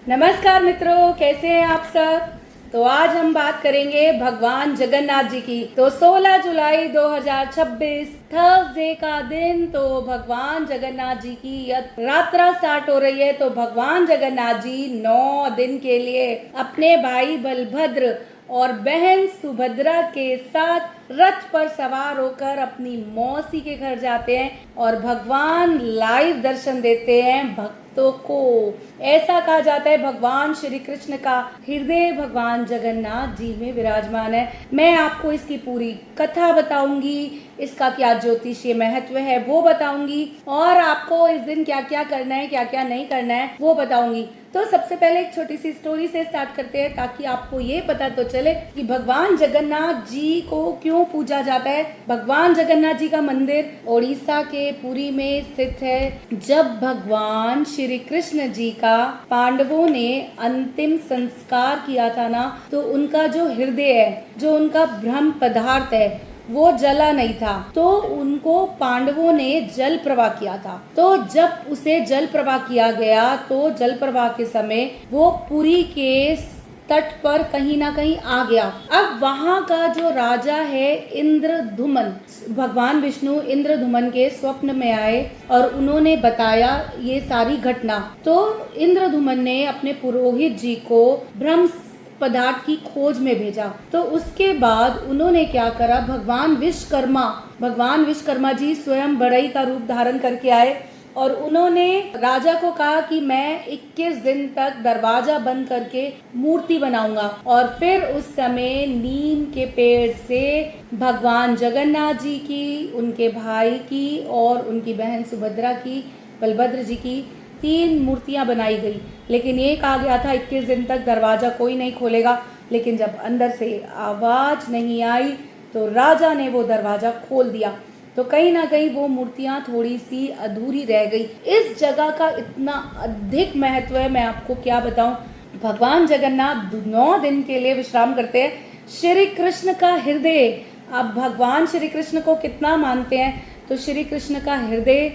नमस्कार मित्रों, कैसे हैं आप सब। तो आज हम बात करेंगे भगवान जगन्नाथ जी की। तो 16 जुलाई 2026 थर्सडे का दिन, तो भगवान जगन्नाथ जी की यात्रा स्टार्ट हो रही है। तो भगवान जगन्नाथ जी 9 दिन के लिए अपने भाई बलभद्र और बहन सुभद्रा के साथ रथ पर सवार होकर अपनी मौसी के घर जाते हैं और भगवान लाइव दर्शन देते हैं भक्तों को। ऐसा कहा जाता है भगवान श्री कृष्ण का हृदय भगवान जगन्नाथ जी में विराजमान है। मैं आपको इसकी पूरी कथा बताऊंगी, इसका क्या ज्योतिषीय महत्व है वो बताऊंगी, और आपको इस दिन क्या क्या करना है क्या क्या नहीं करना है वो बताऊंगी। तो सबसे पहले एक छोटी सी स्टोरी से स्टार्ट करते हैं, ताकि आपको ये पता तो चले कि भगवान जगन्नाथ जी को क्यों पूजा जाता है। भगवान जगन्नाथ जी का मंदिर ओडिशा के पुरी में स्थित है। जब भगवान श्री कृष्ण जी का पांडवों ने अंतिम संस्कार किया था ना, तो उनका जो हृदय है, जो उनका ब्रह्म पदार्थ है, वो जला नहीं था। तो उनको पांडवों ने जल प्रवाह किया था। तो जब उसे जल प्रवाह किया गया, तो जल प्रवाह के समय वो पुरी के तट पर कहीं ना कहीं आ गया। अब वहाँ का जो राजा है इंद्रधुमन, भगवान विष्णु इंद्रधुमन के स्वप्न में आए और उन्होंने बताया ये सारी घटना। तो इंद्रधुमन ने अपने पुरोहित जी को ब्रह्म पदार्थ की खोज में भेजा। तो उसके बाद उन्होंने क्या करा, भगवान विश्वकर्मा जी स्वयं बढ़ई का रूप धारण करके आए और उन्होंने राजा को कहा कि मैं 21 दिन तक दरवाजा बंद करके मूर्ति बनाऊंगा। और फिर उस समय नीम के पेड़ से भगवान जगन्नाथ जी की, उनके भाई की और उनकी बहन सुभद्रा की, बलभद्र जी की 3 मूर्तियां बनाई गई। लेकिन ये कहा गया था 21 दिन तक दरवाजा कोई नहीं खोलेगा। लेकिन जब अंदर से आवाज नहीं आई तो राजा ने वो दरवाजा खोल दिया। तो कहीं ना कहीं वो मूर्तियां थोड़ी सी अधूरी रह गई। इस जगह का इतना अधिक महत्व है, मैं आपको क्या बताऊं। भगवान जगन्नाथ 9 दिन के लिए विश्राम करते हैं। श्री कृष्ण का हृदय, अब भगवान श्री कृष्ण को कितना मानते हैं, तो श्री कृष्ण का हृदय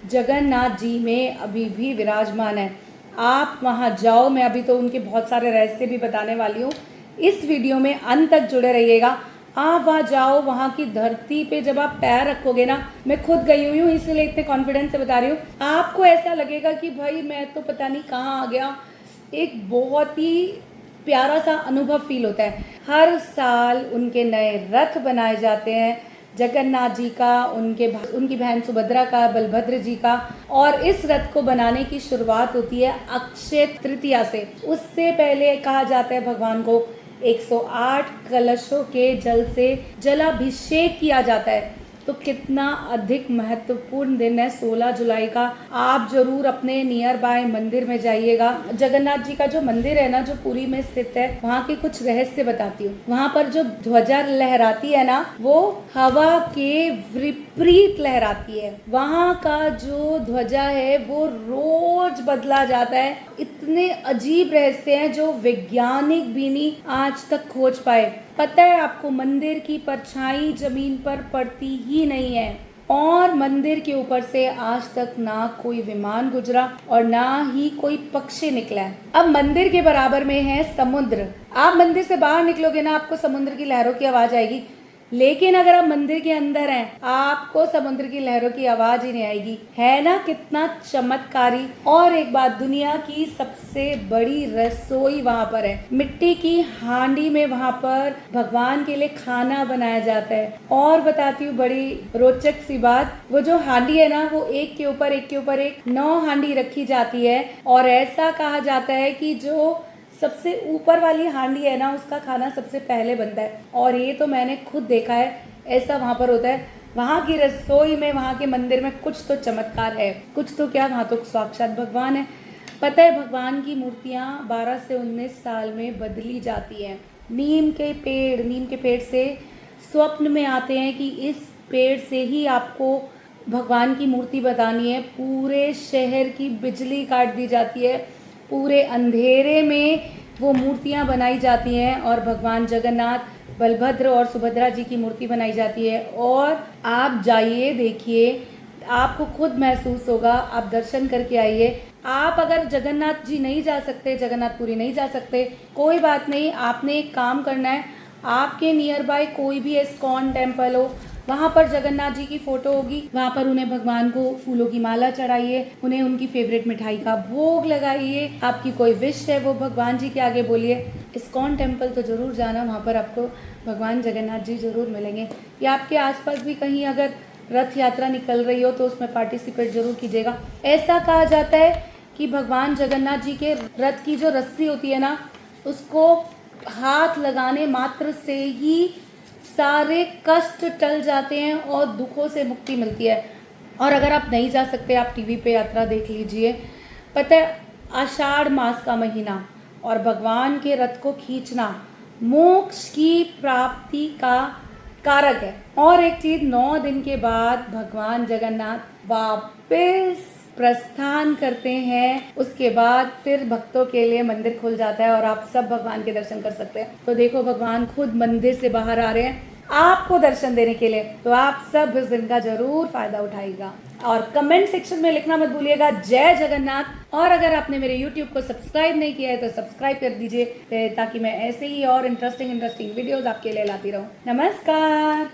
जगन्नाथ जी में अभी भी विराजमान है। आप वहाँ जाओ, मैं अभी तो उनके बहुत सारे रहस्य भी बताने वाली हूँ। इस वीडियो में अंत तक जुड़े रहिएगा। आप वहाँ जाओ, वहाँ की धरती पे जब आप पैर रखोगे ना, मैं खुद गई हुई हूँ इसलिए इतने कॉन्फिडेंस से बता रही हूँ, आपको ऐसा लगेगा कि भाई मैं तो पता नहीं कहाँ आ गया। एक बहुत ही प्यारा सा अनुभव फील होता है। हर साल उनके नए रथ बनाए जाते हैं, जगन्नाथ जी का, उनकी बहन सुभद्रा का, बलभद्र जी का। और इस रथ को बनाने की शुरुआत होती है अक्षय तृतीया से। उससे पहले कहा जाता है भगवान को 108 कलशों के जल से जलाभिषेक किया जाता है। तो कितना अधिक महत्वपूर्ण दिन है 16 जुलाई का। आप जरूर अपने नियर बाय मंदिर में जाइएगा। जगन्नाथ जी का जो मंदिर है ना, जो पुरी में स्थित है, वहाँ के कुछ रहस्य बताती हूँ। वहाँ पर जो ध्वजा लहराती है ना, वो हवा के विपरीत लहराती है। वहाँ का जो ध्वजा है वो रोज बदला जाता है। इतने अजीब रहस्य हैं जो वैज्ञानिक भी नहीं आज तक खोज पाए। पता है आपको, मंदिर की परछाई जमीन पर पड़ती ही नहीं है, और मंदिर के ऊपर से आज तक ना कोई विमान गुजरा और ना ही कोई पक्षी निकला है। अब मंदिर के बराबर में है समुद्र। आप मंदिर से बाहर निकलोगे ना, आपको समुद्र की लहरों की आवाज आएगी। लेकिन अगर आप मंदिर के अंदर हैं, आपको समुद्र की लहरों की आवाज ही नहीं आएगी। है ना कितना चमत्कारी। और एक बात, दुनिया की सबसे बड़ी रसोई वहाँ पर है। मिट्टी की हांडी में वहाँ पर भगवान के लिए खाना बनाया जाता है। और बताती हूँ बड़ी रोचक सी बात, वो जो हांडी है ना, वो एक के ऊपर एक 9 हांडी रखी जाती है। और ऐसा कहा जाता है कि जो सबसे ऊपर वाली हांडी है ना, उसका खाना सबसे पहले बनता है। और ये तो मैंने खुद देखा है, ऐसा वहाँ पर होता है। वहाँ की रसोई में, वहाँ के मंदिर में कुछ तो चमत्कार है। कुछ तो क्या, वहाँ तो साक्षात भगवान है। पता है, भगवान की मूर्तियाँ 12 से 19 साल में बदली जाती हैं। नीम के पेड़ से स्वप्न में आते हैं कि इस पेड़ से ही आपको भगवान की मूर्ति बनानी है। पूरे शहर की बिजली काट दी जाती है। पूरे अंधेरे में वो मूर्तियां बनाई जाती हैं और भगवान जगन्नाथ, बलभद्र और सुभद्रा जी की मूर्ति बनाई जाती है। और आप जाइए, देखिए, आपको खुद महसूस होगा। आप दर्शन करके आइए, आप अगर जगन्नाथ जी नहीं जा सकते, जगन्नाथपुरी नहीं जा सकते, कोई बात नहीं, आपने एक काम करना है, आपके नियर बाय कोई भी इस्कॉन टेम्पल हो, वहाँ पर जगन्नाथ जी की फोटो होगी, वहाँ पर उन्हें भगवान को फूलों की माला चढ़ाइए, उन्हें उनकी फेवरेट मिठाई का भोग लगाइए, आपकी कोई विश है वो भगवान जी के आगे बोलिए। इस्कॉन टेम्पल तो ज़रूर जाना, वहाँ पर आपको भगवान जगन्नाथ जी ज़रूर मिलेंगे। या आपके आसपास भी कहीं अगर रथ यात्रा निकल रही हो तो उसमें पार्टिसिपेट जरूर कीजिएगा। ऐसा कहा जाता है कि भगवान जगन्नाथ जी के रथ की जो रस्सी होती है ना, उसको हाथ लगाने मात्र से ही सारे कष्ट टल जाते हैं और दुखों से मुक्ति मिलती है। और अगर आप नहीं जा सकते, आप टीवी पे यात्रा देख लीजिए। पता है, आषाढ़ मास का महीना और भगवान के रथ को खींचना मोक्ष की प्राप्ति का कारक है। और एक चीज, 9 दिन के बाद भगवान जगन्नाथ वापस प्रस्थान करते हैं, उसके बाद फिर भक्तों के लिए मंदिर खुल जाता है और आप सब भगवान के दर्शन कर सकते हैं। तो देखो, भगवान खुद मंदिर से बाहर आ रहे हैं आपको दर्शन देने के लिए, तो आप सब इस दिन का जरूर फायदा उठाइएगा। और कमेंट सेक्शन में लिखना मत भूलिएगा जय जगन्नाथ। और अगर आपने मेरे YouTube को सब्सक्राइब नहीं किया है तो सब्सक्राइब कर दीजिए, ताकि मैं ऐसे ही और इंटरेस्टिंग वीडियोस आपके लिए लाती रहूं। नमस्कार।